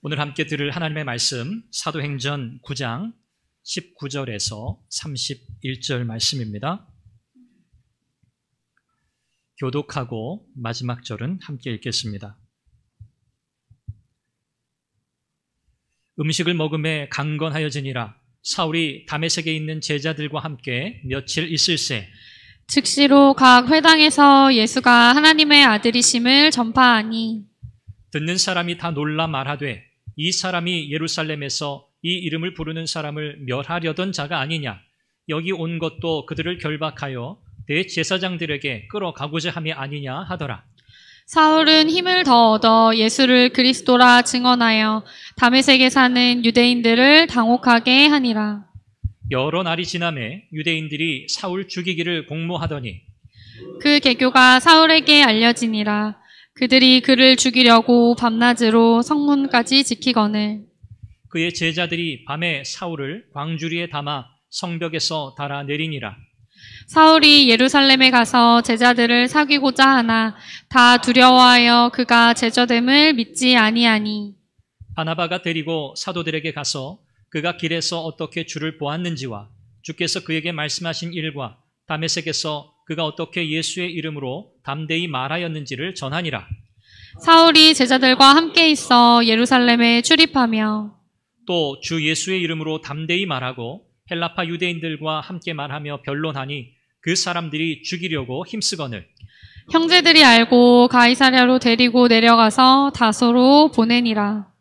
오늘 함께 들을 하나님의 말씀 사도행전 9장 19절에서 31절 말씀입니다. 교독하고 마지막 절은 함께 읽겠습니다. 음식을 먹음에 강건하여지니라. 사울이 다메섹에 있는 제자들과 함께 며칠 있을새 즉시로 각 회당에서 예수가 하나님의 아들이심을 전파하니 듣는 사람이 다 놀라 말하되 이 사람이 예루살렘에서 이 이름을 부르는 사람을 멸하려던 자가 아니냐. 여기 온 것도 그들을 결박하여 대제사장들에게 끌어가고자 함이 아니냐 하더라. 사울은 힘을 더 얻어 예수를 그리스도라 증언하여 다메섹에 사는 유대인들을 당혹하게 하니라. 여러 날이 지나매 유대인들이 사울 죽이기를 공모하더니 그 계교가 사울에게 알려지니라. 그들이 그를 죽이려고 밤낮으로 성문까지 지키거늘 그의 제자들이 밤에 사울을 광주리에 담아 성벽에서 달아 내리니라. 사울이 예루살렘에 가서 제자들을 사귀고자 하나 다 두려워하여 그가 제자됨을 믿지 아니하니 바나바가 데리고 사도들에게 가서 그가 길에서 어떻게 주를 보았는지와 주께서 그에게 말씀하신 일과 다메섹에서 그가 어떻게 예수의 이름으로 담대히 말하였는지를 전하니라. 사울이 제자들과 함께 있어 예루살렘에 출입하며 또 주 예수의 이름으로 담대히 말하고 헬라파 유대인들과 함께 말하며 변론하니 그 사람들이 죽이려고 힘쓰거늘 형제들이 알고 가이사랴로 데리고 내려가서 다소로 보내니라.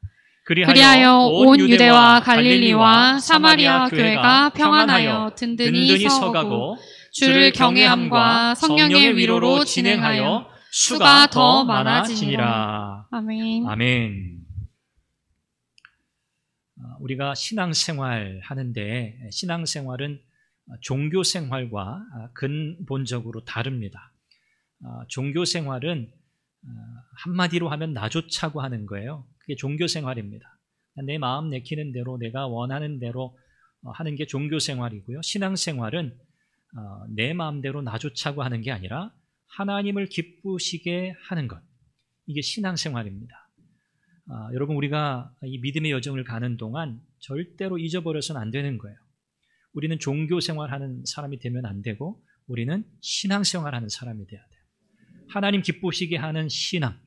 그리하여 온 유대와 갈릴리와 사마리아 교회가 평안하여 든든히 서가고 주를 경외함과 성령의 위로로 진행하여 수가 더 많아지니라. 아멘. 아멘. 우리가 신앙생활 하는데 신앙생활은 종교생활과 근본적으로 다릅니다. 종교생활은 한마디로 하면 나 좋자고 하는 거예요. 그게 종교생활입니다. 내 마음 내키는 대로 내가 원하는 대로 하는 게 종교생활이고요. 신앙생활은 내 마음대로 나 좋자고 하는 게 아니라 하나님을 기쁘시게 하는 것. 이게 신앙생활입니다. 여러분 우리가 이 믿음의 여정을 가는 동안 절대로 잊어버려서는 안 되는 거예요. 우리는 종교생활하는 사람이 되면 안 되고 우리는 신앙생활하는 사람이 돼야 돼요. 하나님 기쁘시게 하는 신앙.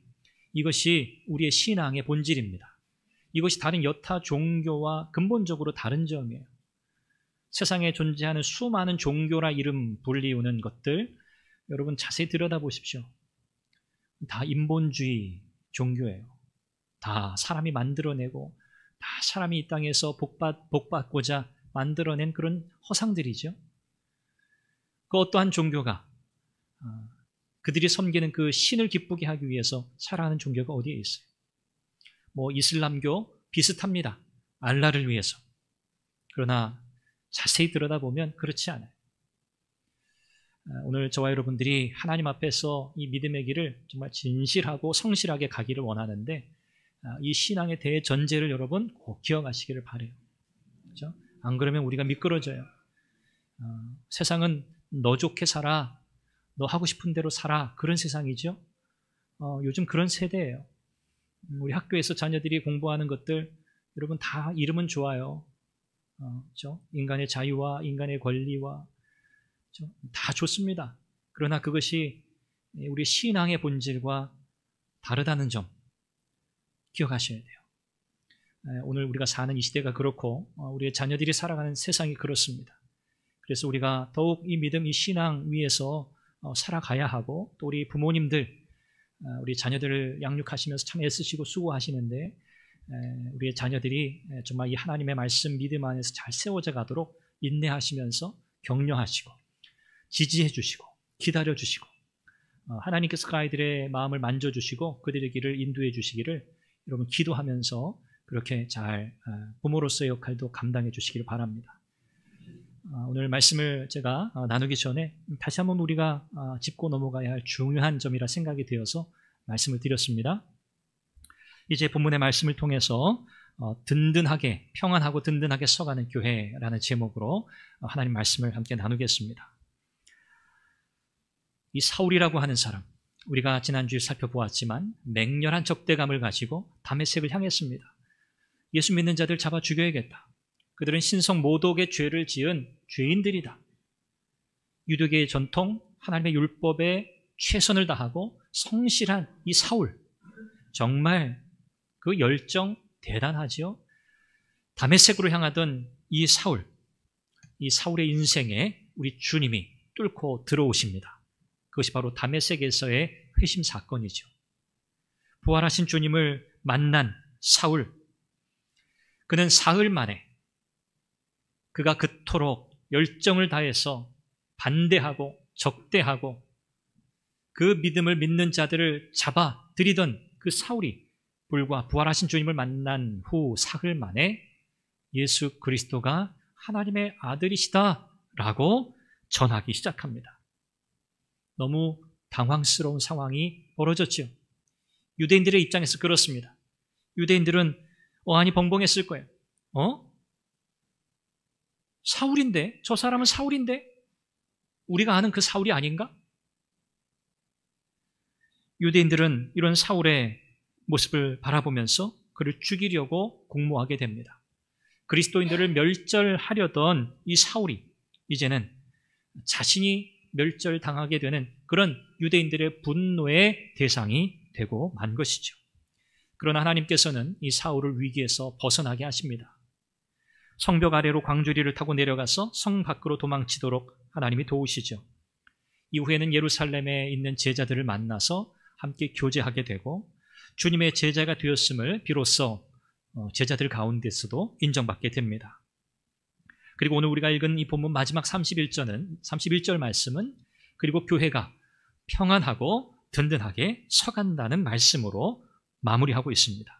이것이 우리의 신앙의 본질입니다. 이것이 다른 여타 종교와 근본적으로 다른 점이에요. 세상에 존재하는 수많은 종교라 이름 불리우는 것들 여러분 자세히 들여다보십시오. 다 인본주의 종교예요. 다 사람이 만들어내고 다 사람이 이 땅에서 복받고자 만들어낸 그런 허상들이죠. 그 어떠한 종교가 그들이 섬기는 그 신을 기쁘게 하기 위해서 살아가는 종교가 어디에 있어요? 뭐 이슬람교 비슷합니다. 알라를 위해서. 그러나 자세히 들여다보면 그렇지 않아요. 오늘 저와 여러분들이 하나님 앞에서 이 믿음의 길을 정말 진실하고 성실하게 가기를 원하는데 이 신앙의 대전제를 여러분 꼭 기억하시기를 바라요. 그렇죠? 안 그러면 우리가 미끄러져요. 세상은 너 좋게 살아, 너 하고 싶은 대로 살아 그런 세상이죠. 요즘 그런 세대예요. 우리 학교에서 자녀들이 공부하는 것들 여러분 다 이름은 좋아요. 그렇죠? 인간의 자유와 인간의 권리와 그렇죠? 다 좋습니다. 그러나 그것이 우리 신앙의 본질과 다르다는 점 기억하셔야 돼요. 오늘 우리가 사는 이 시대가 그렇고 우리의 자녀들이 살아가는 세상이 그렇습니다. 그래서 우리가 더욱 이 믿음, 이 신앙 위에서 살아가야 하고 또 우리 부모님들 우리 자녀들을 양육하시면서 참 애쓰시고 수고하시는데 우리의 자녀들이 정말 이 하나님의 말씀 믿음 안에서 잘 세워져 가도록 인내하시면서 격려하시고 지지해 주시고 기다려 주시고 하나님께서 그 아이들의 마음을 만져주시고 그들의 길을 인도해 주시기를 여러분 기도하면서 그렇게 잘 부모로서의 역할도 감당해 주시기를 바랍니다. 오늘 말씀을 제가 나누기 전에 다시 한번 우리가 짚고 넘어가야 할 중요한 점이라 생각이 되어서 말씀을 드렸습니다. 이제 본문의 말씀을 통해서 든든하게 평안하고 든든하게 서가는 교회라는 제목으로 하나님 말씀을 함께 나누겠습니다. 이 사울이라고 하는 사람 우리가 지난주에 살펴보았지만 맹렬한 적대감을 가지고 다메섹을 향했습니다. 예수 믿는 자들 잡아 죽여야겠다. 그들은 신성 모독의 죄를 지은 죄인들이다. 유대계의 전통, 하나님의 율법에 최선을 다하고 성실한 이 사울, 정말 그 열정 대단하지요. 다메섹으로 향하던 이 사울의 인생에 우리 주님이 뚫고 들어오십니다. 그것이 바로 다메섹에서의 회심 사건이죠. 부활하신 주님을 만난 사울, 그는 사흘 만에 그가 그토록 열정을 다해서 반대하고 적대하고 그 믿음을 믿는 자들을 잡아들이던 그 사울이 불과 부활하신 주님을 만난 후 사흘 만에 예수 그리스도가 하나님의 아들이시다라고 전하기 시작합니다. 너무 당황스러운 상황이 벌어졌죠. 유대인들의 입장에서 그렇습니다. 유대인들은 어안이 벙벙했을 거예요. 사울인데? 저 사람은 사울인데? 우리가 아는 그 사울이 아닌가? 유대인들은 이런 사울의 모습을 바라보면서 그를 죽이려고 공모하게 됩니다. 그리스도인들을 멸절하려던 이 사울이 이제는 자신이 멸절당하게 되는 그런 유대인들의 분노의 대상이 되고 만 것이죠. 그러나 하나님께서는 이 사울을 위기에서 벗어나게 하십니다. 성벽 아래로 광주리를 타고 내려가서 성 밖으로 도망치도록 하나님이 도우시죠. 이후에는 예루살렘에 있는 제자들을 만나서 함께 교제하게 되고 주님의 제자가 되었음을 비로소 제자들 가운데서도 인정받게 됩니다. 그리고 오늘 우리가 읽은 이 본문 마지막 31절 말씀은 그리고 교회가 평안하고 든든하게 서간다는 말씀으로 마무리하고 있습니다.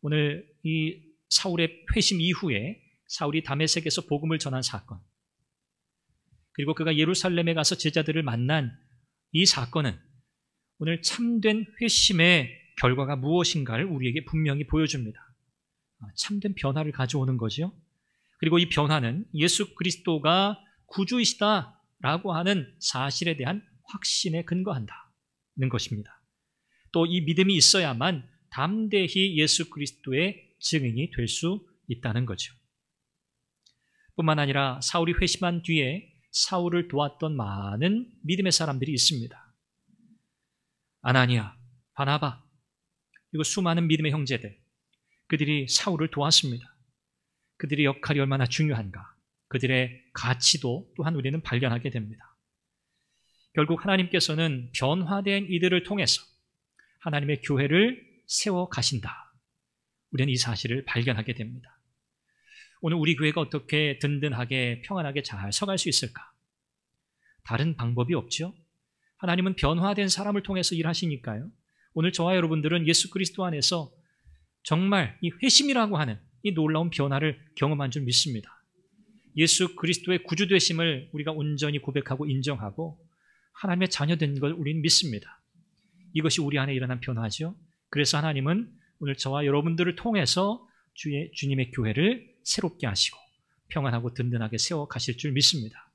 오늘 이 사울의 회심 이후에 사울이 다메섹에서 복음을 전한 사건, 그리고 그가 예루살렘에 가서 제자들을 만난 이 사건은 오늘 참된 회심의 결과가 무엇인가를 우리에게 분명히 보여줍니다. 참된 변화를 가져오는 거죠. 그리고 이 변화는 예수 그리스도가 구주이시다라고 하는 사실에 대한 확신에 근거한다는 것입니다. 또 이 믿음이 있어야만 담대히 예수 그리스도의 증인이 될 수 있다는 거죠. 뿐만 아니라 사울이 회심한 뒤에 사울을 도왔던 많은 믿음의 사람들이 있습니다. 아나니아, 바나바, 그리고 수많은 믿음의 형제들, 그들이 사울을 도왔습니다. 그들의 역할이 얼마나 중요한가, 그들의 가치도 또한 우리는 발견하게 됩니다. 결국 하나님께서는 변화된 이들을 통해서 하나님의 교회를 세워 가신다. 우리는 이 사실을 발견하게 됩니다. 오늘 우리 교회가 어떻게 든든하게 평안하게 잘 서갈 수 있을까? 다른 방법이 없죠. 하나님은 변화된 사람을 통해서 일하시니까요. 오늘 저와 여러분들은 예수 그리스도 안에서 정말 이 회심이라고 하는 이 놀라운 변화를 경험한 줄 믿습니다. 예수 그리스도의 구주되심을 우리가 온전히 고백하고 인정하고 하나님의 자녀된 걸 우리는 믿습니다. 이것이 우리 안에 일어난 변화죠. 그래서 하나님은 오늘 저와 여러분들을 통해서 주님의 교회를 새롭게 하시고 평안하고 든든하게 세워 가실 줄 믿습니다.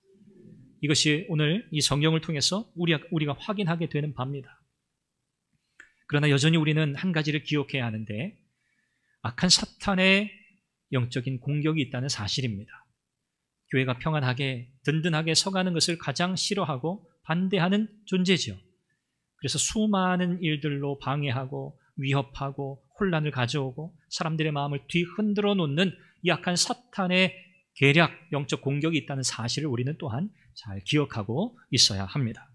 이것이 오늘 이 성경을 통해서 우리가 확인하게 되는 바입니다. 그러나 여전히 우리는 한 가지를 기억해야 하는데 악한 사탄의 영적인 공격이 있다는 사실입니다. 교회가 평안하게 든든하게 서가는 것을 가장 싫어하고 반대하는 존재죠. 그래서 수많은 일들로 방해하고 위협하고 혼란을 가져오고 사람들의 마음을 뒤흔들어 놓는 이 악한 사탄의 계략, 영적 공격이 있다는 사실을 우리는 또한 잘 기억하고 있어야 합니다.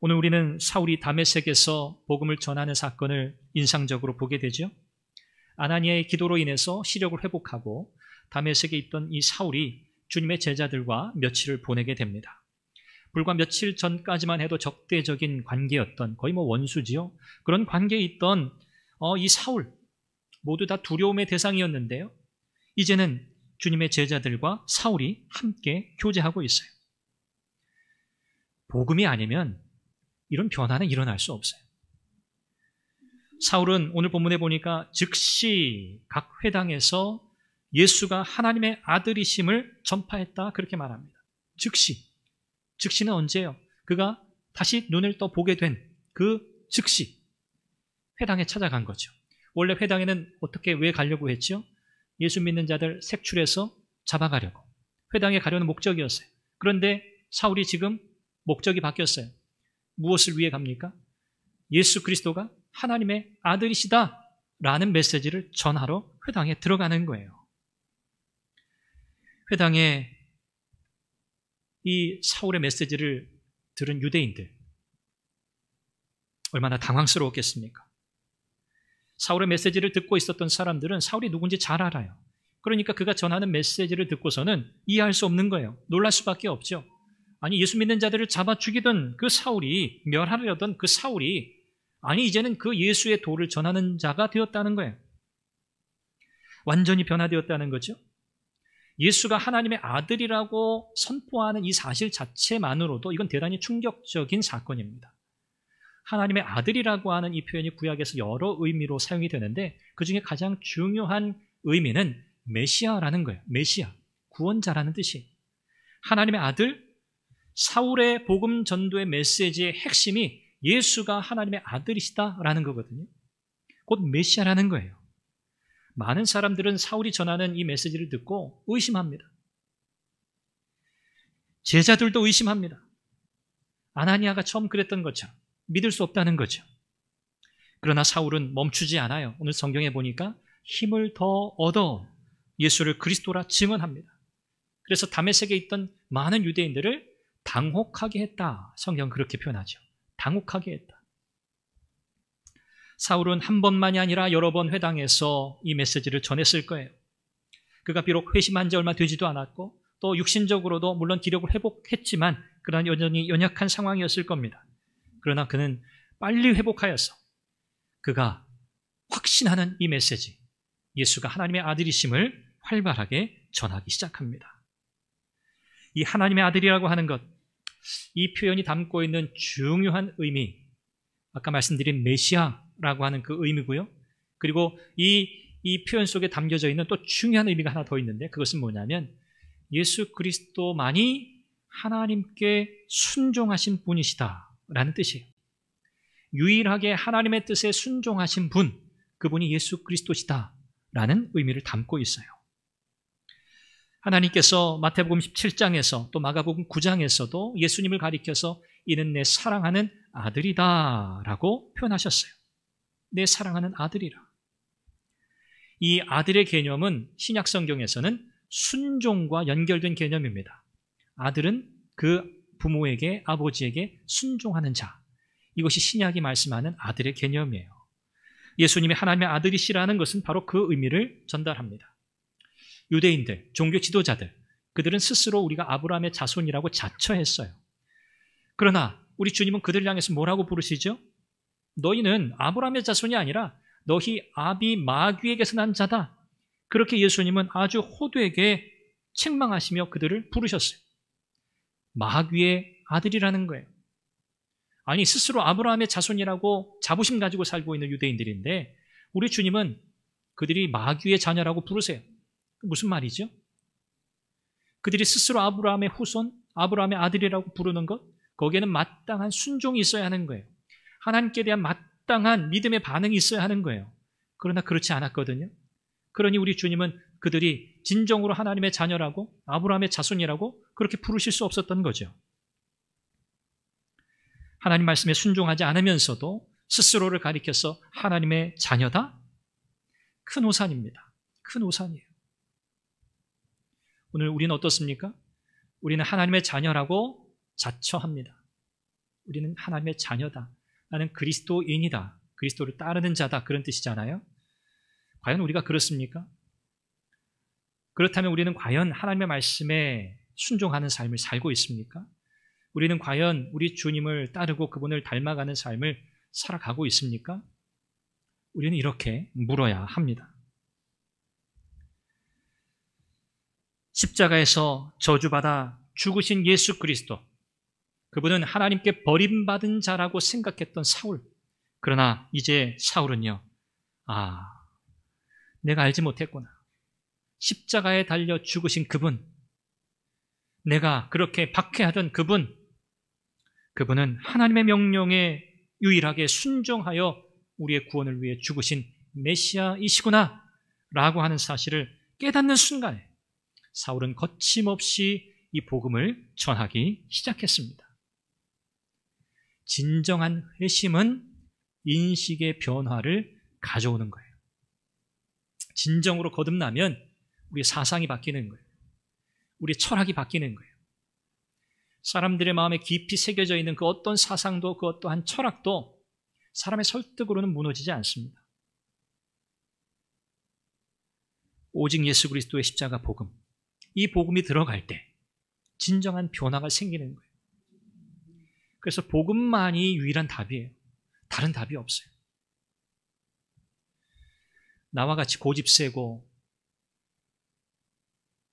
오늘 우리는 사울이 다메섹에서 복음을 전하는 사건을 인상적으로 보게 되죠. 아나니아의 기도로 인해서 시력을 회복하고 다메섹에 있던 이 사울이 주님의 제자들과 며칠을 보내게 됩니다. 불과 며칠 전까지만 해도 적대적인 관계였던, 거의 원수지요. 그런 관계에 있던 이 사울, 모두 다 두려움의 대상이었는데요. 이제는 주님의 제자들과 사울이 함께 교제하고 있어요. 복음이 아니면 이런 변화는 일어날 수 없어요. 사울은 오늘 본문에 보니까 즉시 각 회당에서 예수가 하나님의 아들이심을 전파했다, 그렇게 말합니다. 즉시는 언제예요? 그가 다시 눈을 떠 보게 된 그 즉시 회당에 찾아간 거죠. 원래 회당에는 어떻게 왜 가려고 했죠? 예수 믿는 자들 색출해서 잡아가려고. 회당에 가려는 목적이었어요. 그런데 사울이 지금 목적이 바뀌었어요. 무엇을 위해 갑니까? 예수 그리스도가 하나님의 아들이시다 라는 메시지를 전하러 회당에 들어가는 거예요. 회당에 이 사울의 메시지를 들은 유대인들 얼마나 당황스러웠겠습니까? 사울의 메시지를 듣고 있었던 사람들은 사울이 누군지 잘 알아요. 그러니까 그가 전하는 메시지를 듣고서는 이해할 수 없는 거예요. 놀랄 수밖에 없죠. 아니, 예수 믿는 자들을 잡아 죽이던 그 사울이, 멸하려던 그 사울이, 아니 이제는 그 예수의 도를 전하는 자가 되었다는 거예요. 완전히 변화되었다는 거죠. 예수가 하나님의 아들이라고 선포하는 이 사실 자체만으로도 이건 대단히 충격적인 사건입니다. 하나님의 아들이라고 하는 이 표현이 구약에서 여러 의미로 사용이 되는데 그중에 가장 중요한 의미는 메시아라는 거예요. 메시아, 구원자라는 뜻이에요. 하나님의 아들, 사울의 복음 전도의 메시지의 핵심이 예수가 하나님의 아들이시다라는 거거든요. 곧 메시아라는 거예요. 많은 사람들은 사울이 전하는 이 메시지를 듣고 의심합니다. 제자들도 의심합니다. 아나니아가 처음 그랬던 것처럼 믿을 수 없다는 거죠. 그러나 사울은 멈추지 않아요. 오늘 성경에 보니까 힘을 더 얻어 예수를 그리스도라 증언합니다. 그래서 다메섹에 있던 많은 유대인들을 당혹하게 했다. 성경은 그렇게 표현하죠. 당혹하게 했다. 사울은 한 번만이 아니라 여러 번 회당에서 이 메시지를 전했을 거예요. 그가 비록 회심한 지 얼마 되지도 않았고 또 육신적으로도 물론 기력을 회복했지만 그러나 여전히 연약한 상황이었을 겁니다. 그러나 그는 빨리 회복하여서 그가 확신하는 이 메시지, 예수가 하나님의 아들이심을 활발하게 전하기 시작합니다. 이 하나님의 아들이라고 하는 것, 이 표현이 담고 있는 중요한 의미, 아까 말씀드린 메시아라고 하는 그 의미고요. 그리고 이 표현 속에 담겨져 있는 또 중요한 의미가 하나 더 있는데 그것은 뭐냐면 예수 그리스도만이 하나님께 순종하신 분이시다라는 뜻이에요. 유일하게 하나님의 뜻에 순종하신 분, 그분이 예수 그리스도시다라는 의미를 담고 있어요. 하나님께서 마태복음 17장에서 또 마가복음 9장에서도 예수님을 가리켜서 이는 내 사랑하는 아들이다라고 표현하셨어요. 내 사랑하는 아들이라. 이 아들의 개념은 신약 성경에서는 순종과 연결된 개념입니다. 아들은 그 부모에게, 아버지에게 순종하는 자. 이것이 신약이 말씀하는 아들의 개념이에요. 예수님이 하나님의 아들이시라는 것은 바로 그 의미를 전달합니다. 유대인들, 종교 지도자들, 그들은 스스로 우리가 아브라함의 자손이라고 자처했어요. 그러나 우리 주님은 그들을 향해서 뭐라고 부르시죠? 너희는 아브라함의 자손이 아니라 너희 아비 마귀에게서 난 자다. 그렇게 예수님은 아주 호되게 책망하시며 그들을 부르셨어요. 마귀의 아들이라는 거예요. 아니, 스스로 아브라함의 자손이라고 자부심 가지고 살고 있는 유대인들인데 우리 주님은 그들이 마귀의 자녀라고 부르세요. 무슨 말이죠? 그들이 스스로 아브라함의 후손, 아브라함의 아들이라고 부르는 것, 거기에는 마땅한 순종이 있어야 하는 거예요. 하나님께 대한 마땅한 믿음의 반응이 있어야 하는 거예요. 그러나 그렇지 않았거든요. 그러니 우리 주님은 그들이 진정으로 하나님의 자녀라고, 아브라함의 자손이라고 그렇게 부르실 수 없었던 거죠. 하나님 말씀에 순종하지 않으면서도 스스로를 가리켜서 하나님의 자녀다? 큰 오산입니다. 큰 오산이에요. 오늘 우리는 어떻습니까? 우리는 하나님의 자녀라고 자처합니다. 우리는 하나님의 자녀다. 나는 그리스도인이다. 그리스도를 따르는 자다. 그런 뜻이잖아요. 과연 우리가 그렇습니까? 그렇다면 우리는 과연 하나님의 말씀에 순종하는 삶을 살고 있습니까? 우리는 과연 우리 주님을 따르고 그분을 닮아가는 삶을 살아가고 있습니까? 우리는 이렇게 물어야 합니다. 십자가에서 저주받아 죽으신 예수 그리스도, 그분은 하나님께 버림받은 자라고 생각했던 사울. 그러나 이제 사울은요, 내가 알지 못했구나. 십자가에 달려 죽으신 그분, 내가 그렇게 박해하던 그분은 하나님의 명령에 유일하게 순종하여 우리의 구원을 위해 죽으신 메시아이시구나 라고 하는 사실을 깨닫는 순간에 사울은 거침없이 이 복음을 전하기 시작했습니다. 진정한 회심은 인식의 변화를 가져오는 거예요. 진정으로 거듭나면 우리의 사상이 바뀌는 거예요. 우리의 철학이 바뀌는 거예요. 사람들의 마음에 깊이 새겨져 있는 그 어떤 사상도 그 어떠한 철학도 사람의 설득으로는 무너지지 않습니다. 오직 예수 그리스도의 십자가 복음, 이 복음이 들어갈 때 진정한 변화가 생기는 거예요. 그래서 복음만이 유일한 답이에요. 다른 답이 없어요. 나와 같이 고집 세고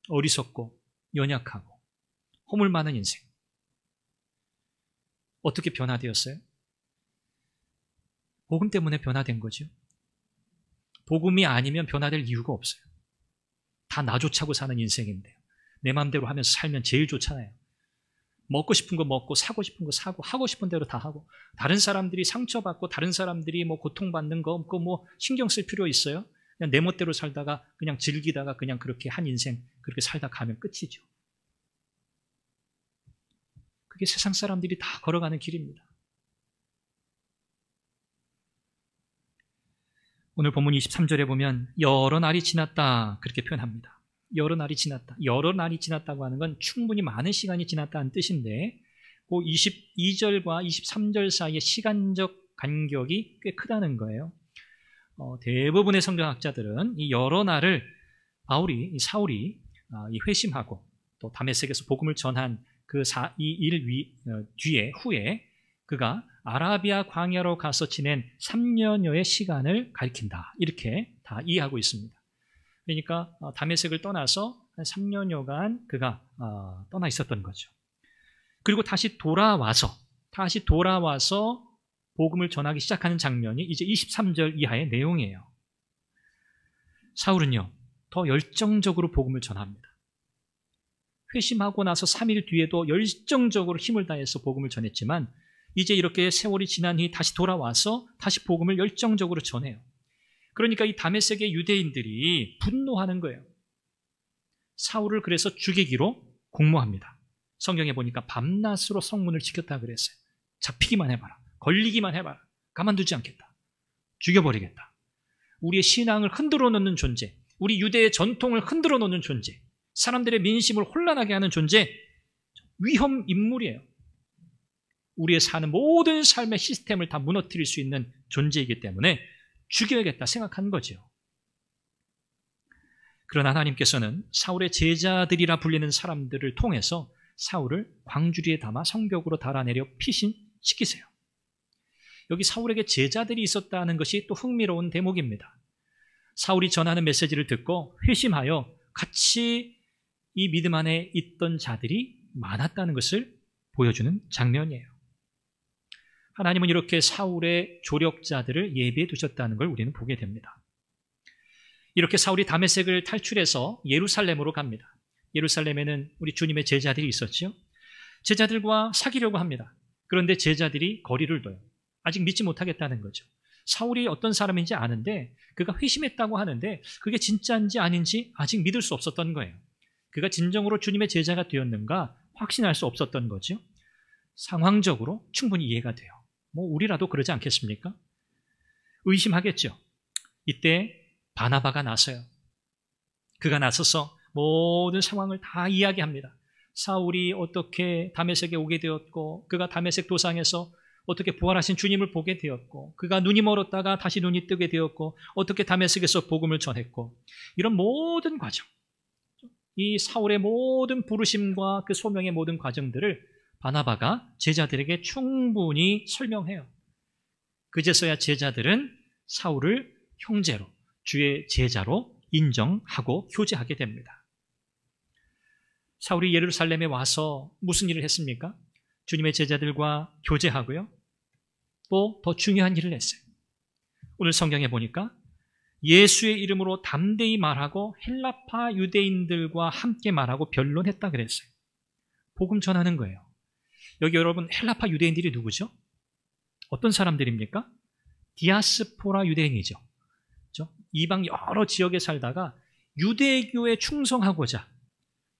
어리석고 연약하고 허물 많은 인생, 어떻게 변화되었어요? 복음 때문에 변화된 거죠. 복음이 아니면 변화될 이유가 없어요. 다 나 좋자고 사는 인생인데요. 내 마음대로 하면서 살면 제일 좋잖아요. 먹고 싶은 거 먹고 사고 싶은 거 사고 하고 싶은 대로 다 하고, 다른 사람들이 상처받고 다른 사람들이 뭐 고통받는 거 그거 뭐 신경 쓸 필요 있어요? 그냥 내 멋대로 살다가 그냥 즐기다가 그냥 그렇게 한 인생 그렇게 살다 가면 끝이죠. 그게 세상 사람들이 다 걸어가는 길입니다. 오늘 본문 23절에 보면 여러 날이 지났다 그렇게 표현합니다. 여러 날이 지났다. 여러 날이 지났다고 하는 건 충분히 많은 시간이 지났다는 뜻인데, 그 22절과 23절 사이의 시간적 간격이 꽤 크다는 거예요. 대부분의 성경학자들은 이 여러 날을 사울이 회심하고 또 다메섹에서 복음을 전한 이 일 후에 그가 아라비아 광야로 가서 지낸 3년여의 시간을 가리킨다. 이렇게 다 이해하고 있습니다. 그러니까 다메섹을 떠나서 한 3년여간 그가 떠나 있었던 거죠. 그리고 다시 돌아와서 복음을 전하기 시작하는 장면이 이제 23절 이하의 내용이에요. 사울은요, 더 열정적으로 복음을 전합니다. 회심하고 나서 3일 뒤에도 열정적으로 힘을 다해서 복음을 전했지만 이제 이렇게 세월이 지난 뒤 다시 돌아와서 다시 복음을 열정적으로 전해요. 그러니까 이 다메섹의 유대인들이 분노하는 거예요. 사울을 그래서 죽이기로 공모합니다. 성경에 보니까 밤낮으로 성문을 지켰다 그랬어요. 잡히기만 해봐라. 걸리기만 해봐라. 가만두지 않겠다. 죽여버리겠다. 우리의 신앙을 흔들어 놓는 존재, 우리 유대의 전통을 흔들어 놓는 존재, 사람들의 민심을 혼란하게 하는 존재, 위험 인물이에요. 우리의 사는 모든 삶의 시스템을 다 무너뜨릴 수 있는 존재이기 때문에 죽여야겠다 생각한 거죠. 그러나 하나님께서는 사울의 제자들이라 불리는 사람들을 통해서 사울을 광주리에 담아 성벽으로 달아내려 피신시키세요. 여기 사울에게 제자들이 있었다는 것이 또 흥미로운 대목입니다. 사울이 전하는 메시지를 듣고 회심하여 같이 이 믿음 안에 있던 자들이 많았다는 것을 보여주는 장면이에요. 하나님은 이렇게 사울의 조력자들을 예비해 두셨다는 걸 우리는 보게 됩니다. 이렇게 사울이 다메섹을 탈출해서 예루살렘으로 갑니다. 예루살렘에는 우리 주님의 제자들이 있었죠. 제자들과 사귀려고 합니다. 그런데 제자들이 거리를 둬요. 아직 믿지 못하겠다는 거죠. 사울이 어떤 사람인지 아는데 그가 회심했다고 하는데 그게 진짜인지 아닌지 아직 믿을 수 없었던 거예요. 그가 진정으로 주님의 제자가 되었는가 확신할 수 없었던 거죠. 상황적으로 충분히 이해가 돼요. 뭐 우리라도 그러지 않겠습니까? 의심하겠죠. 이때 바나바가 나서요. 그가 나서서 모든 상황을 다 이야기합니다. 사울이 어떻게 다메섹에 오게 되었고 그가 다메섹 도상에서 어떻게 부활하신 주님을 보게 되었고 그가 눈이 멀었다가 다시 눈이 뜨게 되었고 어떻게 다메섹에서 복음을 전했고, 이런 모든 과정, 이 사울의 모든 부르심과 그 소명의 모든 과정들을 바나바가 제자들에게 충분히 설명해요. 그제서야 제자들은 사울을 형제로, 주의 제자로 인정하고 교제하게 됩니다. 사울이 예루살렘에 와서 무슨 일을 했습니까? 주님의 제자들과 교제하고요. 또 더 중요한 일을 했어요. 오늘 성경에 보니까 예수의 이름으로 담대히 말하고 헬라파 유대인들과 함께 말하고 변론했다 그랬어요. 복음 전하는 거예요. 여기 여러분, 헬라파 유대인들이 누구죠? 어떤 사람들입니까? 디아스포라 유대인이죠. 이방 여러 지역에 살다가 유대교에 충성하고자,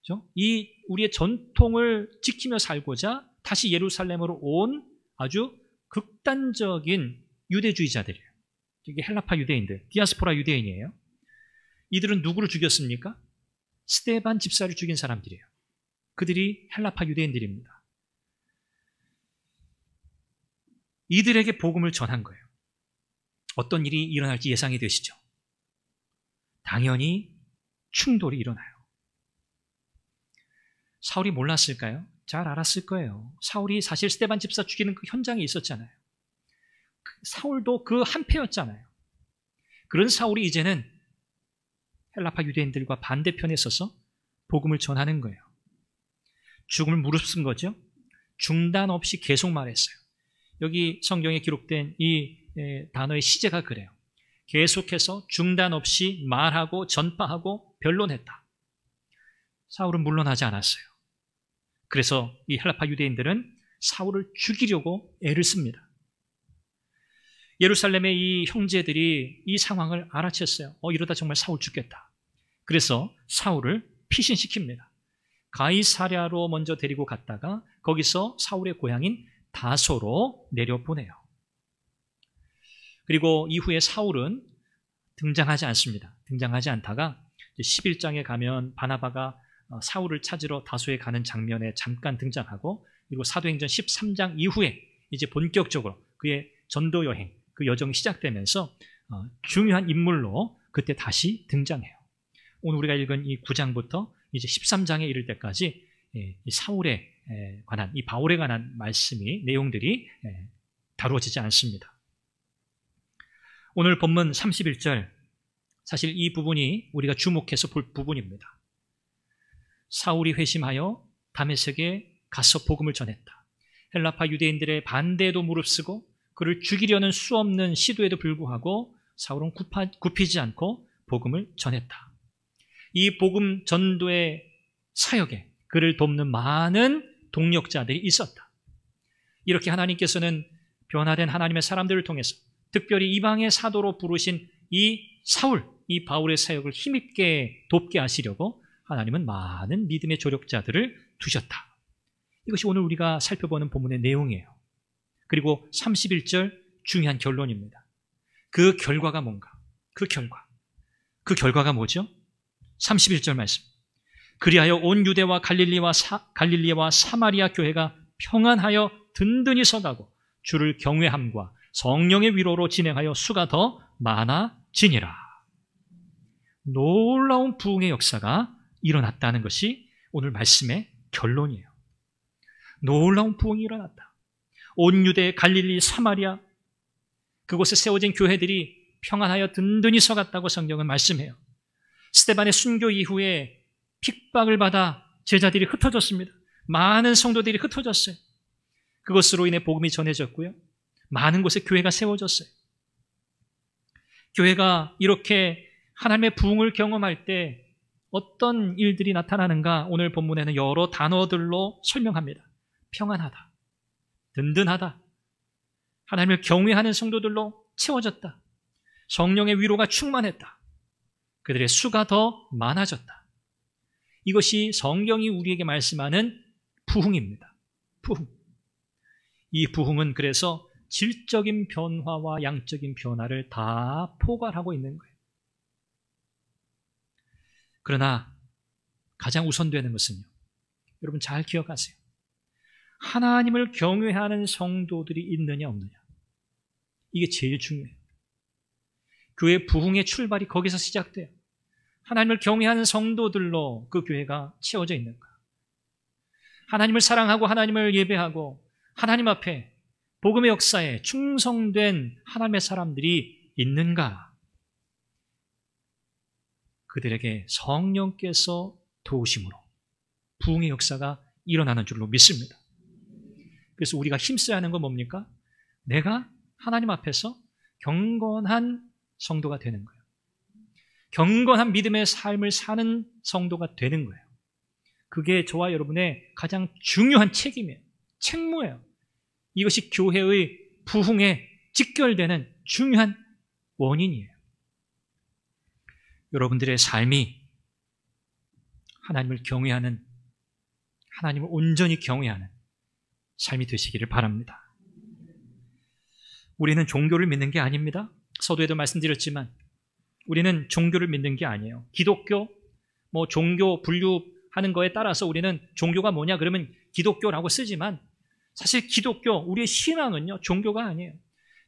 그렇죠? 이 우리의 전통을 지키며 살고자 다시 예루살렘으로 온 아주 극단적인 유대주의자들이에요. 이게 헬라파 유대인들, 디아스포라 유대인이에요. 이들은 누구를 죽였습니까? 스데반 집사를 죽인 사람들이에요. 그들이 헬라파 유대인들입니다. 이들에게 복음을 전한 거예요. 어떤 일이 일어날지 예상이 되시죠? 당연히 충돌이 일어나요. 사울이 몰랐을까요? 잘 알았을 거예요. 사울이 사실 스데반 집사 죽이는 그 현장에 있었잖아요. 사울도 그 한패였잖아요. 그런 사울이 이제는 헬라파 유대인들과 반대편에 서서 복음을 전하는 거예요. 죽음을 무릅쓴 거죠. 중단 없이 계속 말했어요. 여기 성경에 기록된 이 단어의 시제가 그래요. 계속해서 중단 없이 말하고 전파하고 변론했다. 사울은 물러나지 않았어요. 그래서 이 헬라파 유대인들은 사울을 죽이려고 애를 씁니다. 예루살렘의 이 형제들이 이 상황을 알아챘어요. 이러다 정말 사울 죽겠다. 그래서 사울을 피신시킵니다. 가이사랴로 먼저 데리고 갔다가 거기서 사울의 고향인 다소로 내려보내요. 그리고 이후에 사울은 등장하지 않습니다. 등장하지 않다가 11장에 가면 바나바가 사울을 찾으러 다소에 가는 장면에 잠깐 등장하고, 그리고 사도행전 13장 이후에 이제 본격적으로 그의 전도 여행, 그 여정이 시작되면서 중요한 인물로 그때 다시 등장해요. 오늘 우리가 읽은 이 9장부터 이제 13장에 이를 때까지 이 사울에 관한, 이 바울에 관한 말씀이, 내용들이 다루어지지 않습니다. 오늘 본문 31절, 사실 이 부분이 우리가 주목해서 볼 부분입니다. 사울이 회심하여 다메섹에 가서 복음을 전했다. 헬라파 유대인들의 반대에도 무릅쓰고 그를 죽이려는 수없는 시도에도 불구하고 사울은 굽히지 않고 복음을 전했다. 이 복음 전도의 사역에 그를 돕는 많은 동력자들이 있었다. 이렇게 하나님께서는 변화된 하나님의 사람들을 통해서 특별히 이방의 사도로 부르신 이 사울, 이 바울의 사역을 힘있게 돕게 하시려고 하나님은 많은 믿음의 조력자들을 두셨다. 이것이 오늘 우리가 살펴보는 본문의 내용이에요. 그리고 31절 중요한 결론입니다. 그 결과가 뭔가? 그 결과가 뭐죠? 31절 말씀. 그리하여 온 유대와 갈릴리와 사마리아 교회가 평안하여 든든히 서가고 주를 경외함과 성령의 위로로 진행하여 수가 더 많아지니라. 놀라운 부흥의 역사가 일어났다는 것이 오늘 말씀의 결론이에요. 놀라운 부흥이 일어났다. 온 유대, 갈릴리, 사마리아, 그곳에 세워진 교회들이 평안하여 든든히 서갔다고 성경은 말씀해요. 스데반의 순교 이후에 핍박을 받아 제자들이 흩어졌습니다. 많은 성도들이 흩어졌어요. 그것으로 인해 복음이 전해졌고요. 많은 곳에 교회가 세워졌어요. 교회가 이렇게 하나님의 부흥을 경험할 때 어떤 일들이 나타나는가 오늘 본문에는 여러 단어들로 설명합니다. 평안하다, 든든하다, 하나님을 경외하는 성도들로 채워졌다, 성령의 위로가 충만했다, 그들의 수가 더 많아졌다. 이것이 성경이 우리에게 말씀하는 부흥입니다. 부흥. 이 부흥은 그래서 질적인 변화와 양적인 변화를 다 포괄하고 있는 거예요. 그러나 가장 우선되는 것은요, 여러분 잘 기억하세요. 하나님을 경외하는 성도들이 있느냐 없느냐, 이게 제일 중요해요. 교회 부흥의 출발이 거기서 시작돼요. 하나님을 경외하는 성도들로 그 교회가 채워져 있는 거예요. 하나님을 사랑하고 하나님을 예배하고 하나님 앞에 복음의 역사에 충성된 하나님의 사람들이 있는가? 그들에게 성령께서 도우심으로 부흥의 역사가 일어나는 줄로 믿습니다. 그래서 우리가 힘써야 하는 건 뭡니까? 내가 하나님 앞에서 경건한 성도가 되는 거예요. 경건한 믿음의 삶을 사는 성도가 되는 거예요. 그게 저와 여러분의 가장 중요한 책임이에요. 책무예요. 이것이 교회의 부흥에 직결되는 중요한 원인이에요. 여러분들의 삶이 하나님을 경외하는, 하나님을 온전히 경외하는 삶이 되시기를 바랍니다. 우리는 종교를 믿는 게 아닙니다. 서두에도 말씀드렸지만 우리는 종교를 믿는 게 아니에요. 기독교, 종교 분류하는 거에 따라서 우리는 종교가 뭐냐 그러면 기독교라고 쓰지만 사실 기독교, 우리의 신앙은요, 종교가 아니에요.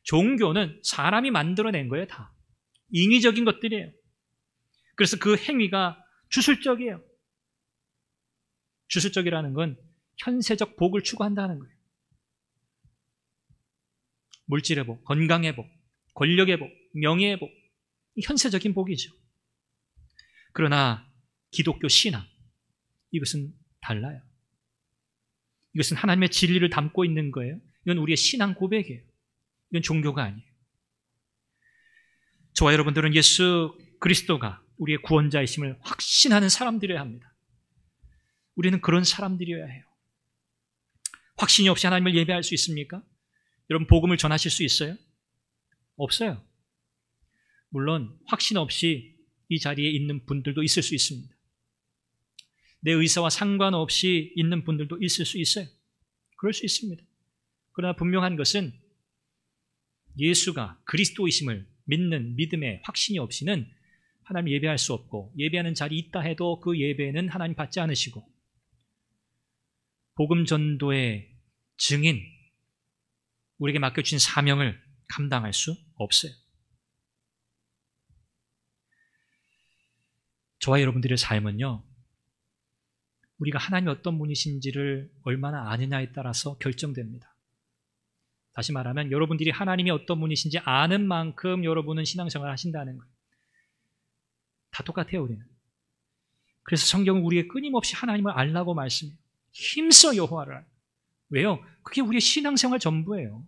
종교는 사람이 만들어낸 거예요, 다. 인위적인 것들이에요. 그래서 그 행위가 주술적이에요. 주술적이라는 건 현세적 복을 추구한다는 거예요. 물질의 복, 건강의 복, 권력의 복, 명예의 복, 현세적인 복이죠. 그러나 기독교 신앙, 이것은 달라요. 이것은 하나님의 진리를 담고 있는 거예요. 이건 우리의 신앙 고백이에요. 이건 종교가 아니에요. 저와 여러분들은 예수 그리스도가 우리의 구원자이심을 확신하는 사람들이어야 합니다. 우리는 그런 사람들이어야 해요. 확신이 없이 하나님을 예배할 수 있습니까? 여러분 복음을 전하실 수 있어요? 없어요. 물론 확신 없이 이 자리에 있는 분들도 있을 수 있습니다. 내 의사와 상관없이 있는 분들도 있을 수 있어요. 그럴 수 있습니다. 그러나 분명한 것은 예수가 그리스도이심을 믿는 믿음의 확신이 없이는 하나님 예배할 수 없고, 예배하는 자리 있다 해도 그 예배는 하나님 받지 않으시고, 복음 전도의 증인, 우리에게 맡겨주신 사명을 감당할 수 없어요. 저와 여러분들의 삶은요, 우리가 하나님이 어떤 분이신지를 얼마나 아느냐에 따라서 결정됩니다. 다시 말하면 여러분들이 하나님이 어떤 분이신지 아는 만큼 여러분은 신앙생활을 하신다는 거예요. 다 똑같아요, 우리는. 그래서 성경은 우리에게 끊임없이 하나님을 알라고 말씀해요. 힘써 여호와를 알라. 왜요? 그게 우리의 신앙생활 전부예요.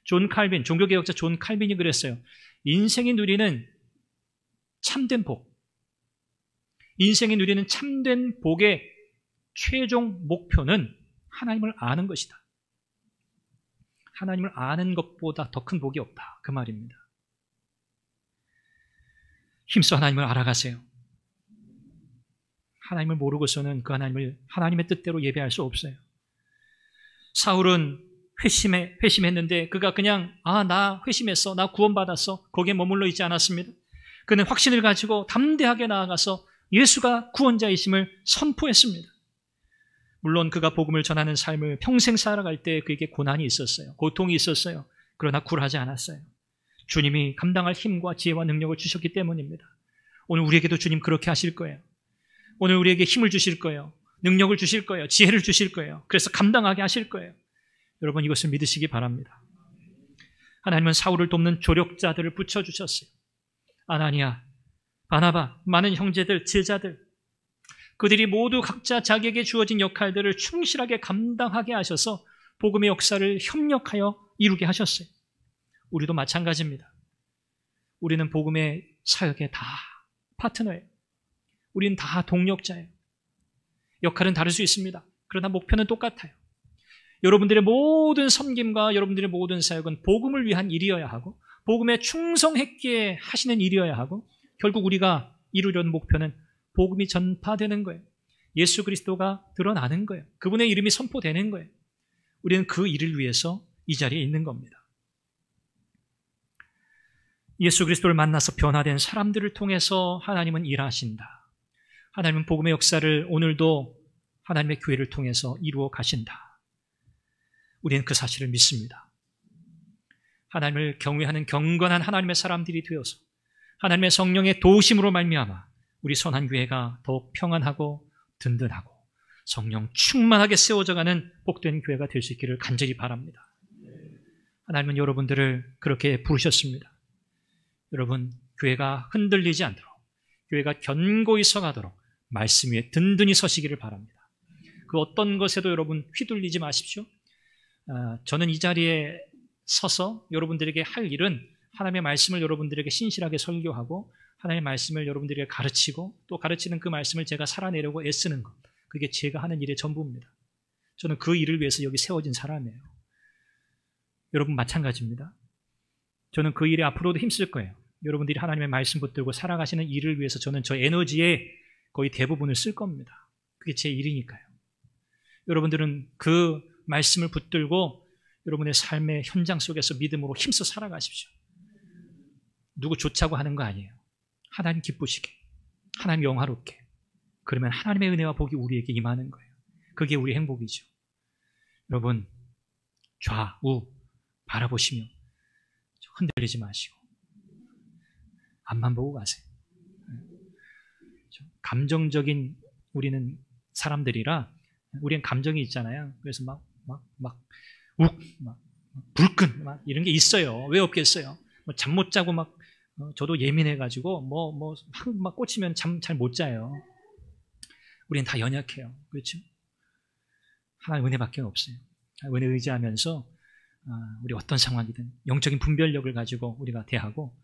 존 칼빈, 종교개혁자 존 칼빈이 그랬어요. 인생이 누리는 참된 복, 인생이 누리는 참된 복의 최종 목표는 하나님을 아는 것이다. 하나님을 아는 것보다 더 큰 복이 없다. 그 말입니다. 힘써 하나님을 알아가세요. 하나님을 모르고서는 그 하나님의 뜻대로 예배할 수 없어요. 사울은 회심했는데 그가 그냥 나 회심했어, 나 구원받았어, 거기에 머물러 있지 않았습니다. 그는 확신을 가지고 담대하게 나아가서 예수가 구원자이심을 선포했습니다. 물론 그가 복음을 전하는 삶을 평생 살아갈 때 그에게 고난이 있었어요. 고통이 있었어요. 그러나 굴하지 않았어요. 주님이 감당할 힘과 지혜와 능력을 주셨기 때문입니다. 오늘 우리에게도 주님 그렇게 하실 거예요. 오늘 우리에게 힘을 주실 거예요. 능력을 주실 거예요. 지혜를 주실 거예요. 그래서 감당하게 하실 거예요. 여러분 이것을 믿으시기 바랍니다. 하나님은 사울을 돕는 조력자들을 붙여주셨어요. 아나니아, 바나바, 많은 형제들, 제자들, 그들이 모두 각자 자기에게 주어진 역할들을 충실하게 감당하게 하셔서 복음의 역사를 협력하여 이루게 하셨어요. 우리도 마찬가지입니다. 우리는 복음의 사역에 다 파트너예요. 우리는 다 동력자예요. 역할은 다를 수 있습니다. 그러나 목표는 똑같아요. 여러분들의 모든 섬김과 여러분들의 모든 사역은 복음을 위한 일이어야 하고, 복음에 충성했기에 하시는 일이어야 하고, 결국 우리가 이루려는 목표는 복음이 전파되는 거예요. 예수 그리스도가 드러나는 거예요. 그분의 이름이 선포되는 거예요. 우리는 그 일을 위해서 이 자리에 있는 겁니다. 예수 그리스도를 만나서 변화된 사람들을 통해서 하나님은 일하신다. 하나님은 복음의 역사를 오늘도 하나님의 교회를 통해서 이루어 가신다. 우리는 그 사실을 믿습니다. 하나님을 경외하는 경건한 하나님의 사람들이 되어서 하나님의 성령의 도우심으로 말미암아 우리 선한교회가 더욱 평안하고 든든하고 성령 충만하게 세워져가는 복된 교회가 될 수 있기를 간절히 바랍니다. 하나님은 여러분들을 그렇게 부르셨습니다. 여러분, 교회가 흔들리지 않도록, 교회가 견고히 서가도록 말씀 위에 든든히 서시기를 바랍니다. 그 어떤 것에도 여러분 휘둘리지 마십시오. 저는 이 자리에 서서 여러분들에게 할 일은 하나님의 말씀을 여러분들에게 신실하게 설교하고 하나님의 말씀을 여러분들에게 가르치고 또 가르치는 그 말씀을 제가 살아내려고 애쓰는 것, 그게 제가 하는 일의 전부입니다. 저는 그 일을 위해서 여기 세워진 사람이에요. 여러분 마찬가지입니다. 저는 그 일에 앞으로도 힘쓸 거예요. 여러분들이 하나님의 말씀 붙들고 살아가시는 일을 위해서 저는 저 에너지의 거의 대부분을 쓸 겁니다. 그게 제 일이니까요. 여러분들은 그 말씀을 붙들고 여러분의 삶의 현장 속에서 믿음으로 힘써 살아가십시오. 누구 좋자고 하는 거 아니에요. 하나님 기쁘시게, 하나님 영화롭게. 그러면 하나님의 은혜와 복이 우리에게 임하는 거예요. 그게 우리 행복이죠. 여러분, 좌우 바라보시며 흔들리지 마시고 앞만 보고 가세요. 감정적인 우리는 사람들이라 우리는 감정이 있잖아요. 그래서 막 불끈 막 이런 게 있어요. 왜 없겠어요? 잠 못 자고 막 저도 예민해가지고 막 꽂히면 잠 잘 못 자요. 우리는 다 연약해요. 그렇죠? 하나님 은혜밖에 없어요. 은혜 의지하면서 우리 어떤 상황이든 영적인 분별력을 가지고 우리가 대하고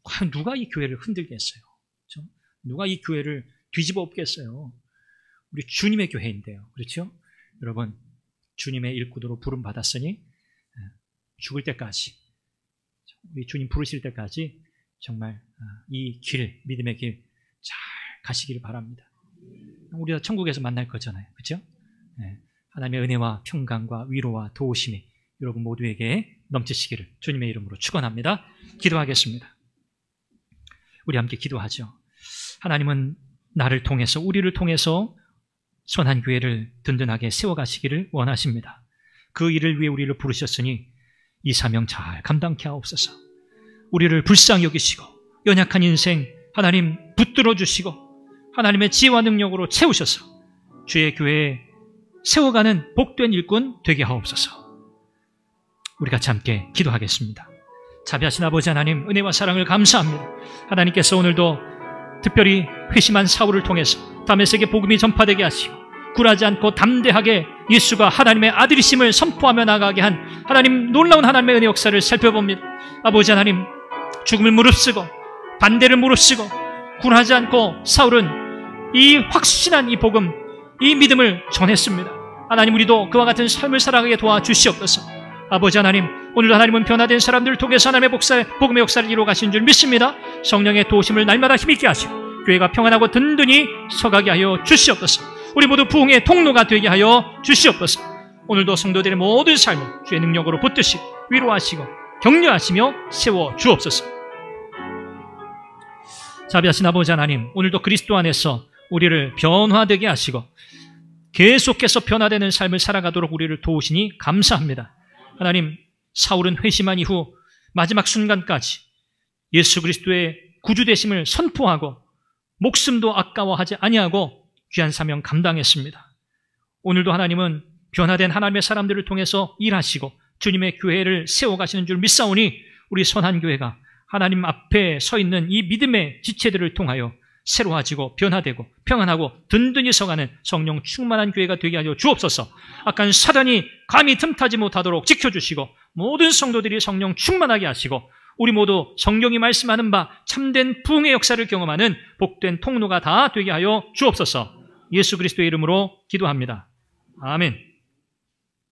과연 누가 이 교회를 흔들겠어요? 그렇죠? 누가 이 교회를 뒤집어 엎겠어요? 우리 주님의 교회인데요. 그렇죠? 여러분, 주님의 일꾼으로 부름 받았으니 죽을 때까지, 우리 주님 부르실 때까지 정말 이 길, 믿음의 길 잘 가시기를 바랍니다. 우리가 천국에서 만날 거잖아요. 그렇죠? 네. 하나님의 은혜와 평강과 위로와 도우심이 여러분 모두에게 넘치시기를 주님의 이름으로 축원합니다. 기도하겠습니다. 우리 함께 기도하죠. 하나님은 나를 통해서, 우리를 통해서 선한 교회를 든든하게 세워가시기를 원하십니다. 그 일을 위해 우리를 부르셨으니 이 사명 잘 감당케 하옵소서. 우리를 불쌍히 여기시고 연약한 인생 하나님 붙들어 주시고 하나님의 지혜와 능력으로 채우셔서 주의 교회에 세워가는 복된 일꾼 되게 하옵소서. 우리 같이 함께 기도하겠습니다. 자비하신 아버지 하나님, 은혜와 사랑을 감사합니다. 하나님께서 오늘도 특별히 회심한 사울을 통해서 다메섹에 복음이 전파되게 하시고 굴하지 않고 담대하게 예수가 하나님의 아들이심을 선포하며 나가게 한 하나님, 놀라운 하나님의 은혜 역사를 살펴봅니다. 아버지 하나님, 죽음을 무릅쓰고 반대를 무릅쓰고 굴하지 않고 사울은 이 확신한 이 복음, 이 믿음을 전했습니다. 하나님, 우리도 그와 같은 삶을 살아가게 도와주시옵소서. 아버지 하나님, 오늘도 하나님은 변화된 사람들을 통해서 하나님의 복음의 역사를 이루어 가신 줄 믿습니다. 성령의 도우심을 날마다 힘있게 하시고 교회가 평안하고 든든히 서가게 하여 주시옵소서. 우리 모두 부흥의 통로가 되게 하여 주시옵소서. 오늘도 성도들의 모든 삶을 주의 능력으로 붙드시고 위로하시고 격려하시며 세워 주옵소서. 자비하신 아버지 하나님, 오늘도 그리스도 안에서 우리를 변화되게 하시고 계속해서 변화되는 삶을 살아가도록 우리를 도우시니 감사합니다. 하나님, 사울은 회심한 이후 마지막 순간까지 예수 그리스도의 구주되심을 선포하고 목숨도 아까워하지 아니하고 귀한 사명 감당했습니다. 오늘도 하나님은 변화된 하나님의 사람들을 통해서 일하시고 주님의 교회를 세워가시는 줄 믿사오니 우리 선한 교회가 하나님 앞에 서 있는 이 믿음의 지체들을 통하여 새로워지고 변화되고 평안하고 든든히 서가는 성령 충만한 교회가 되게 하여 주옵소서. 악한 사단이 감히 틈타지 못하도록 지켜주시고 모든 성도들이 성령 충만하게 하시고 우리 모두 성경이 말씀하는 바 참된 부흥의 역사를 경험하는 복된 통로가 다 되게 하여 주옵소서. 예수 그리스도의 이름으로 기도합니다. 아멘.